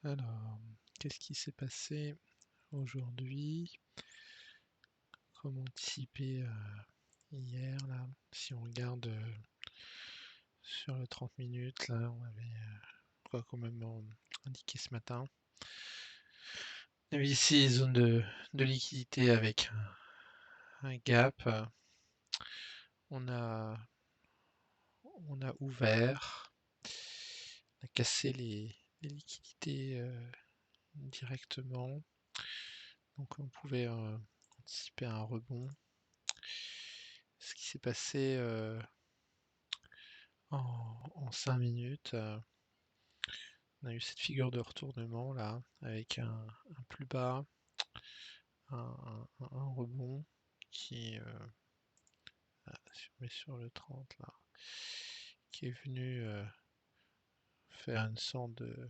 Alors, qu'est-ce qui s'est passé aujourd'hui? Comment anticiper hier là? Si on regarde sur le 30 minutes, là, on avait quoi quand même indiqué ce matin. On avait ici les zones de liquidité avec un gap. On a, on a ouvert, on a cassé les liquidités directement. Donc on pouvait anticiper un rebond. Ce qui s'est passé en 5 minutes, on a eu cette figure de retournement là, avec un plus bas, un rebond qui, si on met sur le 30 là, qui est venu faire une sorte de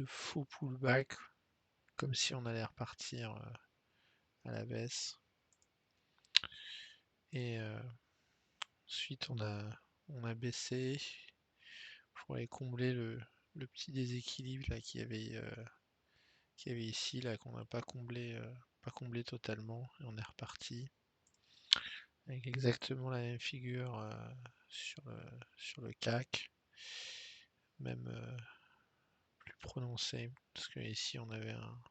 faux pullback, comme si on allait repartir à la baisse. Et ensuite on a baissé pour aller combler le petit déséquilibre là qu'il y avait ici là qu'on n'a pas comblé totalement, et on est reparti avec exactement la même figure sur le CAC, même plus prononcé, parce que ici on avait un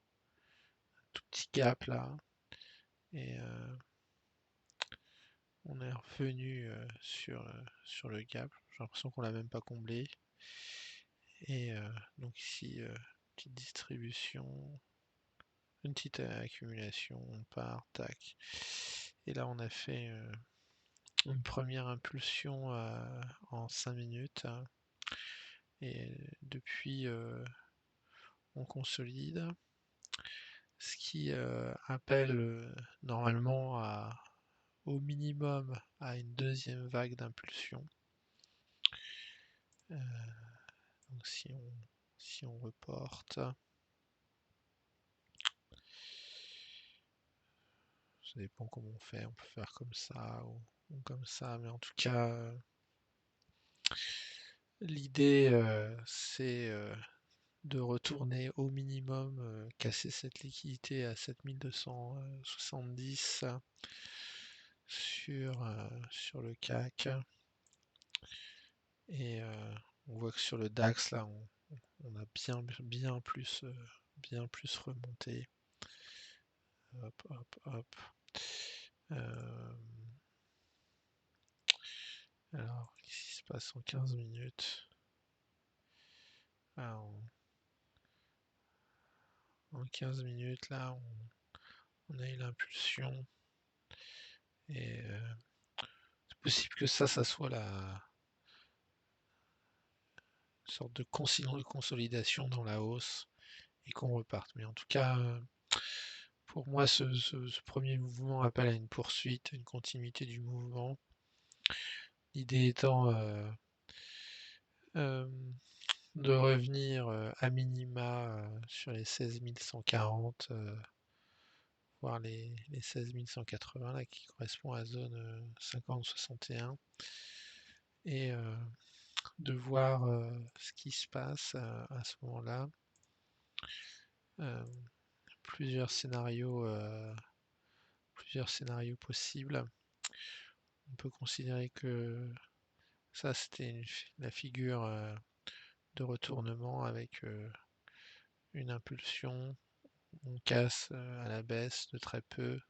tout petit gap là, et on est revenu sur le gap. J'ai l'impression qu'on l'a même pas comblé. Et donc ici, petite distribution, une petite accumulation, on part, tac. Et là on a fait une première impulsion en 5 minutes, hein. Et depuis on consolide, ce qui appelle normalement au minimum à une deuxième vague d'impulsion. Donc si on reporte, ça dépend comment on fait, on peut faire comme ça ou comme ça, mais en tout cas l'idée c'est de retourner au minimum, casser cette liquidité à 7270 sur le CAC. Et on voit que sur le DAX là on a bien plus remonté. Hop, hop, hop. Alors, qu'est-ce qui se passe en 15 minutes? Ah, en 15 minutes là on a eu l'impulsion, et c'est possible que ça soit la sorte de sinon de consolidation dans la hausse et qu'on reparte. Mais en tout cas, pour moi, ce premier mouvement appelle à une poursuite, une continuité du mouvement. L'idée étant de revenir à minima sur les 16 140, voire les 16 180 là, qui correspond à la zone 50-61, et de voir ce qui se passe à ce moment-là. Plusieurs scénarios possibles. On peut considérer que ça c'était la figure de retournement avec une impulsion, on casse à la baisse de très peu,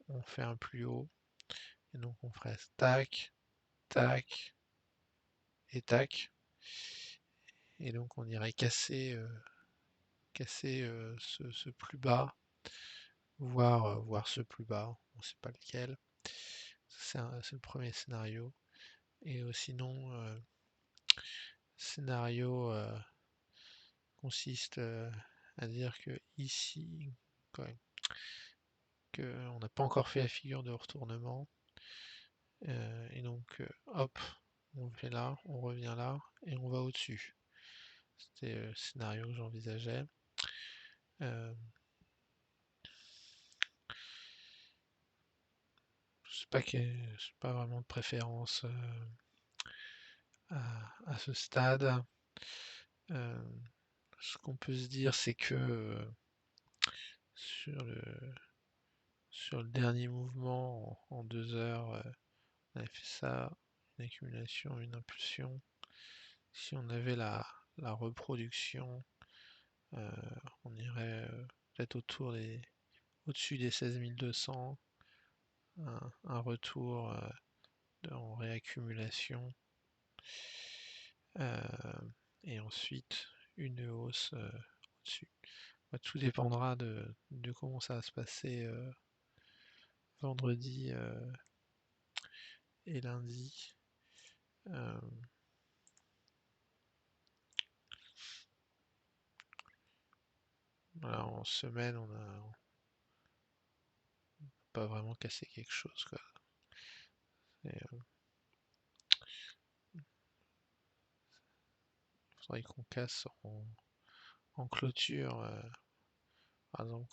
on fait un plus haut, et donc on ferait tac, tac et tac, et donc on irait casser ce plus bas, voir ce plus bas, on ne sait pas lequel. C'est le premier scénario. Et sinon, scénario consiste à dire que ici, qu'on n'a pas encore fait la figure de retournement, et donc hop, on fait là, on revient là, et on va au-dessus. C'était le scénario que j'envisageais. Je n'ai pas vraiment de préférence à ce stade. ce qu'on peut se dire, c'est que sur le, sur le dernier mouvement, en 2 heures, on avait fait ça, une accumulation, une impulsion. Si on avait la reproduction, euh, on irait peut-être au-dessus des 16 200, un retour en réaccumulation, euh, et ensuite une hausse au-dessus. Bah, tout dépendra de comment ça va se passer vendredi et lundi. Euh, voilà, en semaine, on n'a pas vraiment cassé quelque chose, quoi. Il faudrait qu'on casse en clôture. Par exemple,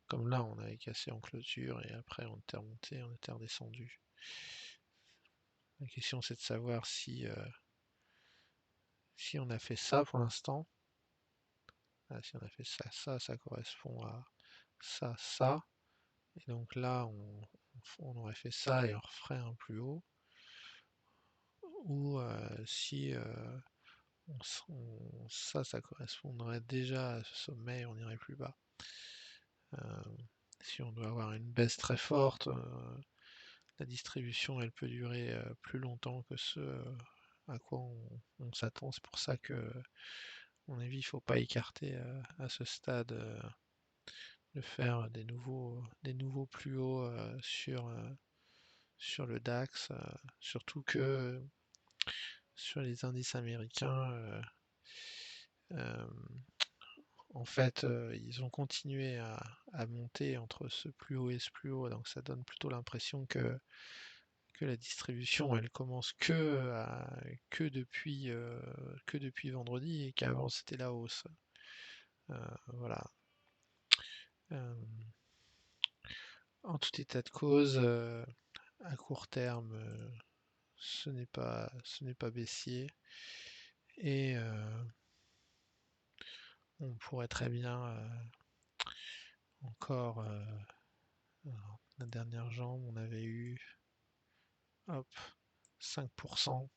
comme là, on avait cassé en clôture et après on était remonté, on était redescendu. La question c'est de savoir si on a fait ça pour l'instant. Ah, si on a fait ça correspond à ça. Et donc là, on aurait fait ça et on referait un plus haut. Ou si ça correspondrait déjà à ce sommet, on irait plus bas. Euh, si on doit avoir une baisse très forte, la distribution elle peut durer plus longtemps que ce à quoi on s'attend. C'est pour ça que, à mon avis, il ne faut pas écarter à ce stade de faire des nouveaux plus hauts sur le DAX, surtout que sur les indices américains, euh, en fait, ils ont continué à monter entre ce plus haut et ce plus haut, donc ça donne plutôt l'impression que la distribution, elle commence que depuis vendredi et qu'avant c'était la hausse. Voilà. Euh, En tout état de cause, à court terme, ce n'est pas baissier et on pourrait très bien encore, alors, la dernière jambe, on avait eu, hop, 5%.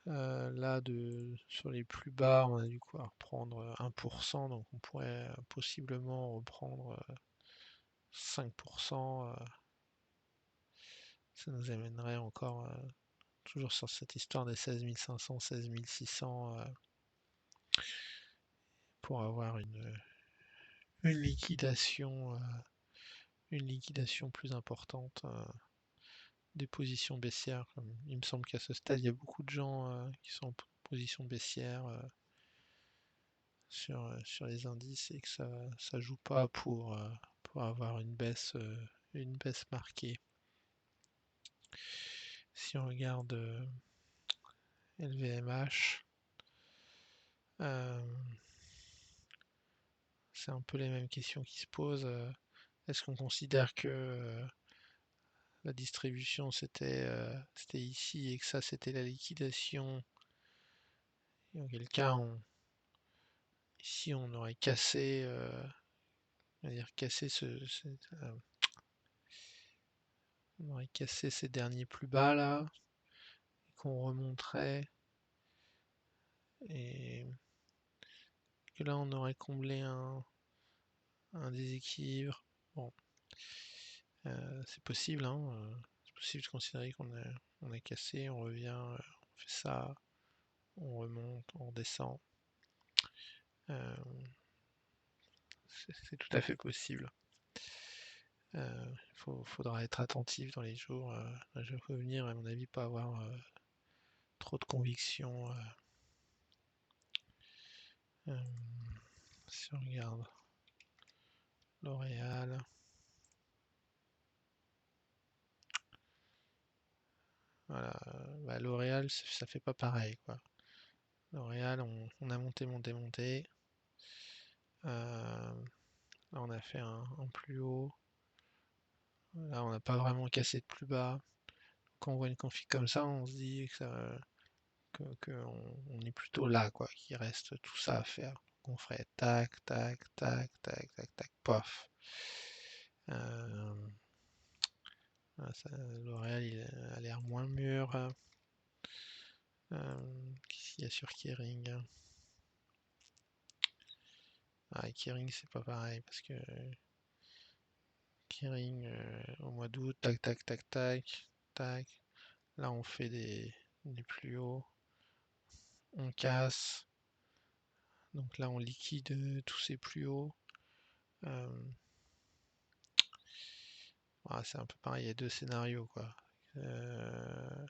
Là, sur les plus bas, on a dû quoi reprendre 1%, donc on pourrait possiblement reprendre 5%. Ça nous amènerait encore, toujours sur cette histoire des 16 500, 16 600, pour avoir une liquidation, une liquidation plus importante des positions baissières. Il me semble qu'à ce stade, il y a beaucoup de gens qui sont en position baissière sur les indices et que ça joue pas pour avoir une baisse marquée. Si on regarde LVMH, c'est un peu les mêmes questions qui se posent. Est-ce qu'on considère que la distribution c'était ici et que ça c'était la liquidation? Et auquel cas, ici on aurait cassé, on va dire cassé on aurait cassé ces derniers plus bas là, et qu'on remonterait, et que là on aurait comblé un déséquilibre. Bon, c'est possible, hein, c'est possible de considérer qu'on a cassé, on revient, on fait ça, on remonte, on redescend. Euh, c'est tout à fait possible. Faudra être attentif dans les jours à venir, à mon avis, pas avoir trop de conviction. Euh, si on regarde L'Oréal, voilà, bah, L'Oréal, ça fait pas pareil, quoi. L'Oréal, on a monté, monté, monté. Là, on a fait un plus haut. Là, on n'a pas vraiment cassé de plus bas. Quand on voit une config comme ça, on se dit que on est plutôt là, quoi, qu'il reste tout ça à faire. On ferait tac, tac, tac, tac, tac, tac, pof. Euh, L'Oréal, il a l'air moins mûr. Qu'est-ce qu'il y a sur Kering? Ah, Kering, c'est pas pareil parce que Kering, au mois d'août, tac, tac, tac, tac, tac. Là, on fait des plus hauts, on casse. Donc là, on liquide tous ces plus hauts. Euh, c'est un peu pareil, il y a deux scénarios, quoi. Euh,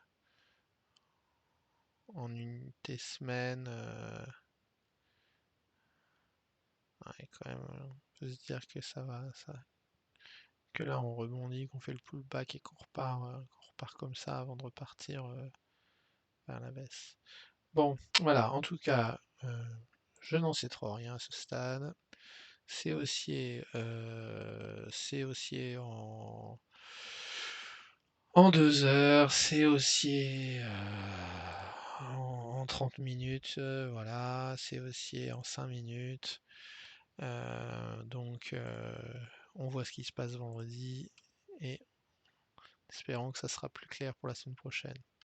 En unité semaine, ouais, quand même, on peut se dire que ça va, que là on rebondit, qu'on fait le pullback et qu'on repart comme ça avant de repartir vers la baisse. Bon, voilà, en tout cas, je n'en sais trop rien à ce stade. C'est haussier en 2 heures, c'est haussier en 30 minutes, voilà, c'est haussier en 5 minutes. Donc, on voit ce qui se passe vendredi et espérons que ça sera plus clair pour la semaine prochaine.